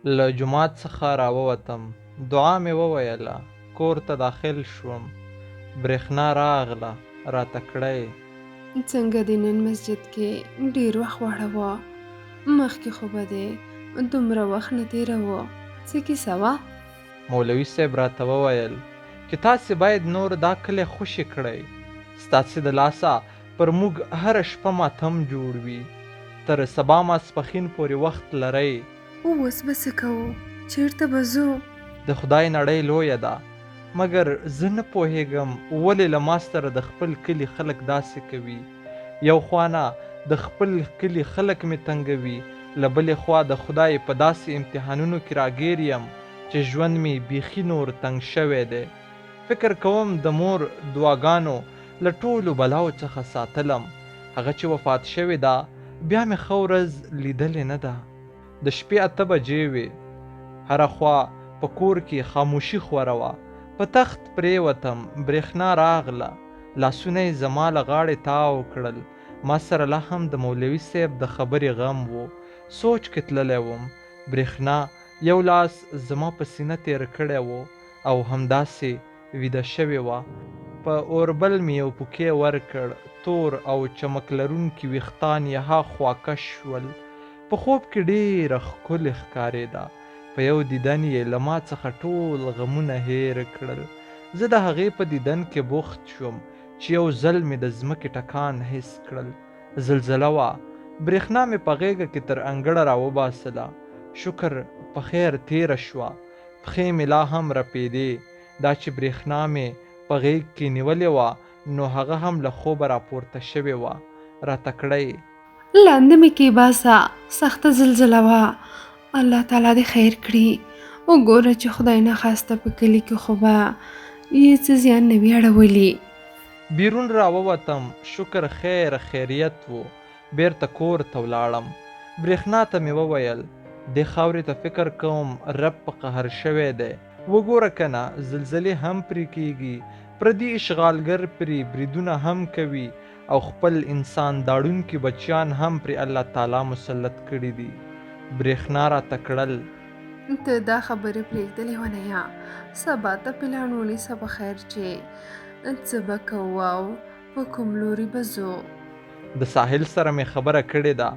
له جومات څخه راووتم، دعا مې وویله، کور ته داخل شوم، برېښنا راغله راته کړئ. څنګه دې نن مسجد کې ډېر وخت واړوه؟ مخکې خو به دې دومره وخت نه تېروه. څه کیسه وه؟ مولوي صاحب راته وویل چې تاسې باید نور دا کلی خوشې کړئ. ستاسې د لاسه پر موږ هره شپه ماتم جوړ وي. تر سبا ماسپښین پورې وخت لرئ. اوس به څه کوو؟ چېرته به ځو؟ د خدای نړۍ لویه ده، مګر زه نه پوهېږم ولې له ما سره د خپل کلي خلک داسې کوي. یو خوا نه د خپل کلي خلک مې تنګوي، له بلې خوا د خدای په داسې امتحانونو کې راګیر یم چې ژوند مې بیخي نور تنګ شوی دی. فکر کوم د مور دعاګانو له ټولو بلاو څخه ساتلم. هغه چې وفات شوې ده بیا مې ښه ورځ لیدلې نه ده. د شپې 8 بجې وې. هره خوا په کور کې خاموشي خوره وه. په تخت پرېوتم، برېښنا راغله، لاسونه یې زما له غاړې تاو کړل. ما سره لا هم د مولوي صاحب د خبرې غم و. سوچ کې تللی وم. برېښنا یو لاس زما په سینه تېر کړی و او همداسې ویده شوې وه. په اوربل مې یو پوکی ورکړ، تور او چمک لرونکي ویښتان یې هاخوا کش شول. په خوب کې ډېره ښکلې ښکارېده. په یو دیدن یې له ما څخه ټول غمونه هېر کړل. زه د هغې په دیدن کې بوخت شوم چې یو ځل مې د ځمکې ټکان حس کړل. زلزله وه. برېښنا مې په غېږه کې تر انګړه راوباسله. شکر په خیر تېره شوه. پښې مې لا هم رپېدې. دا چې برېښنا مې په غېږ کې نیولې وه نو هغه هم له خوبه راپورته شوې وه. راته کړئ. لاندې مې کېباسه، سخته زلزله وه. الله تعالی دې خیر کړي. وګوره چې خدای نخواسته په کلي کې خو به یې څه زیان نه وي اړولی. بیرون راووتم، شکر خیر خیریت و. بیرته کور ته ولاړم. برېښنا ته مې وویل دې خاورې ته فکر کوم رب په قهر شوی دی. وګوره کنه زلزلې هم پرې کیږي، پردي اشغالګر پرې بریدونه هم کوي او خپل انسان داړونکي بچیان هم پرې الله تعالی مسلط کړي دي. برېښنا راته کړل. ته دا خبرې پرېږدلې ونه یا سبا ته پلان ونیسه په خیر چې څه به کوو او په کوم لوري به ځو. د ساحل سره مې خبره کړې ده.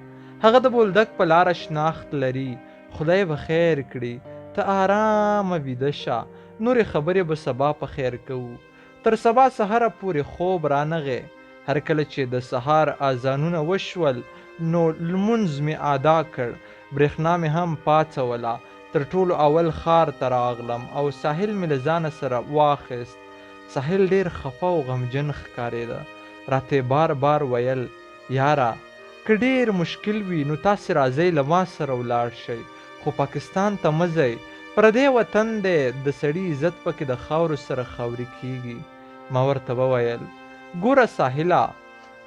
هغه د بولدک په لاره شناخت لري. خدای به خیر کړي. ته آرامه ویده شه. نورې خبرې به سبا په خیر کوو. تر سبا سهاره پورې خوب رانغی. هر کله چې د سهار اذانونه وشول نو لمونځ مې ادا کړ. برېښنا مې هم پاڅوله. تر ټولو اول ښار ته راغلم او ساحل مې له ځانه سره واخیست. ساحل ډېر خفه او غمجن ښکارېده. راته بار بار ویل یاره که ډېر مشکل وي نو تاسې راځئ له ما سره ولاړ شئ، خو پاکستان ته مه ځئ. پردی وطن دی، د سړي عزت پکې د خاورو سره خاوري کیږي. ما ورته وویل ګوره ساحله،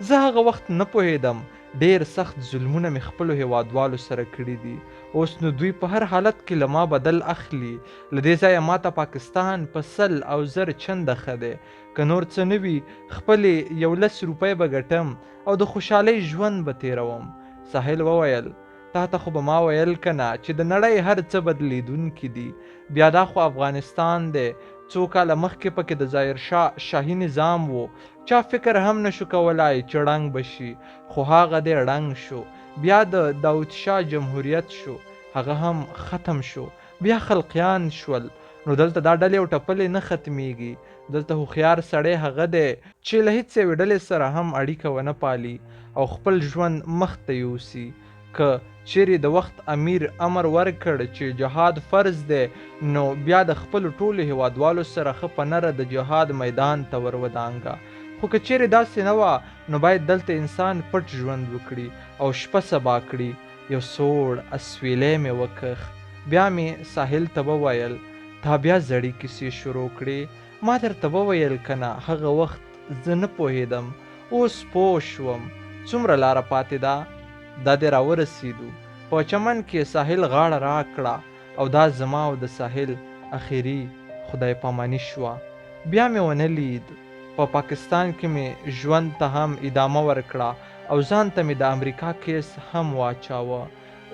زه هغه وخت نه پوهېدم ډېر سخت ظلمونه مې خپلو هېوادوالو سره کړي دي. اوس نو دوی په هر حالت کې له ما بدل اخلي. له دې ځایه ما ته پاکستان په 100 او 1000 چنده ښه دی. که نور څه نه وي خپلې 11 روپۍ به ګټم او د خوشحالۍ ژوند به تېروم. ساحل وویل تا ته خو به ما ویل کنه چې د نړۍ هر څه بدلیدونکي دي. بیا دا خو افغانستان دی. څو کاله مخکې پکې د ظاهرشاه شاهي نظام و. چا فکر هم نشو کولای چې ړنګ بشي، خو هغه دی ړنګ شو. بیا د داود شاه جمهوریت شو، هغه هم ختم شو. بیا خلقیان شول. نو دلته دا ډلې او ټپلې نه ختمیږي. دلته هوښیار سړی هغه دی چې له هېڅ یوې ډلې سره هم اړیکه ونه پالي او خپل ژوند مخ ته یوسي. که چیرې د وخت امیر امر ورکړ چې جهاد فرض دی نو بیا د خپلو ټولو هېوادوالو سره ښه په نره د جهاد میدان ته ور ودانګه. خو که چیرې داسې نه وه نو باید دلته انسان پټ ژوند وکړي او شپه سبا کړي. یو سوړ اسویلی مې وکښ. بیا مې ساحل ته وویل تا بیا زړې کیسې شروع کړې. ما درته وویل کنه هغه وخت زه نه پوهېدم، اوس پوه شوم. څومره لاره پاتې ده؟ دا دې راورسېدو. په چمن کې ساحل غاړه راکړه او دا زما او د ساحل اخري خدای پاماني شوه. بیا مې ونه لید. په پاکستان کې مې ژوند ته هم ادامه ورکړه او ځان ته مې د امریکا کیس هم واچاوه.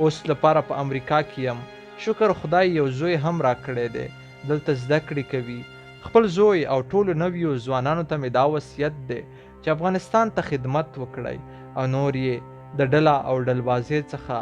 اوس لپاره په امریکا کې یم. شکر خدای یو زوی هم را کړی دی، دلته زده کړې کوي. خپل زوی او ټولو نویو ځوانانو ته مې دا وصیت دی چې افغانستان ته خدمت وکړئ او نور یې د ډله او ډلبازۍ څخه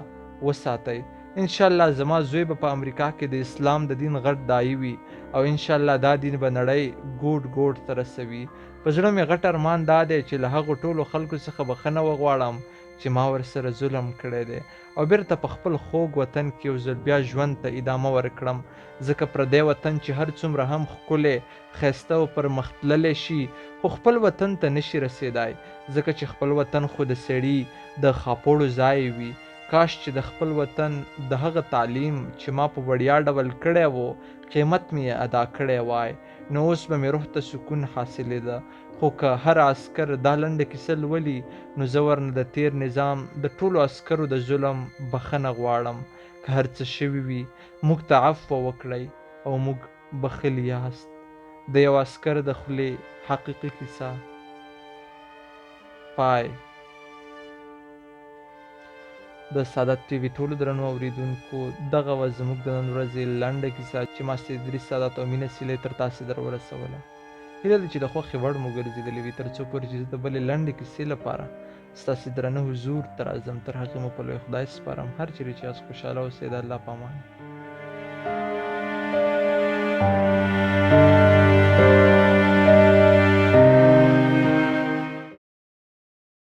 وساتئ. انشاءالله زما زوی به په امریکا کې د اسلام د دین غټ داعی وي او انشاءالله دا دین به نړۍ ګوټ ګوټ ته رسوي. په زړه مې غټ ارمان دا دی چې له هغو ټولو خلکو څخه بخښنه وغواړم چې ما ورسره ظلم کړی دی او بیرته په خپل خوږ وطن کې یو ځل بیا ژوند ته ادامه ورکړم، ځکه پردی وطن چې هر څومره هم ښکلی، ښایسته او پرمختللی شي خو خپل وطن ته نشي رسېدای، ځکه چې خپل وطن خو د سړي د خاپوړو ځای وي. کاش چې د خپل وطن د هغه تعلیم چې ما په وړیا ډول کړی و قیمت مې ادا کړی وای، نو اوس به مې روح ته سکون حاصلېده. خو که هر عسکر دا لنډه کیسه لولي نو زه ورنه د تیر نظام د ټولو عسکرو د ظلم بخښنه غواړم. که هر څه شوي وي موږ ته عفو وکړئ او موږ بخښلي یاست. د یو عسکر د خولې حقیقي کیسه. پای. د سعادت ټي وي ټولو درنو اوریدونکو، دغه وه زموږ د نن ورځې لنډه کیسه چې ما سید ادریس سعادت او مینه سیلۍ تر تاسې در ورسوله. هیله ده چې د خوښې وړ مو ګرځېدلې وي، تر څو پورې چې زه د بلې لنډې کیسې لپاره ستاسې درانه حضور ته راځم. تر هغې مو په لوی خدای سپارم. هر چیرې چې یاست خوشحاله اوسئ. د الله په امان.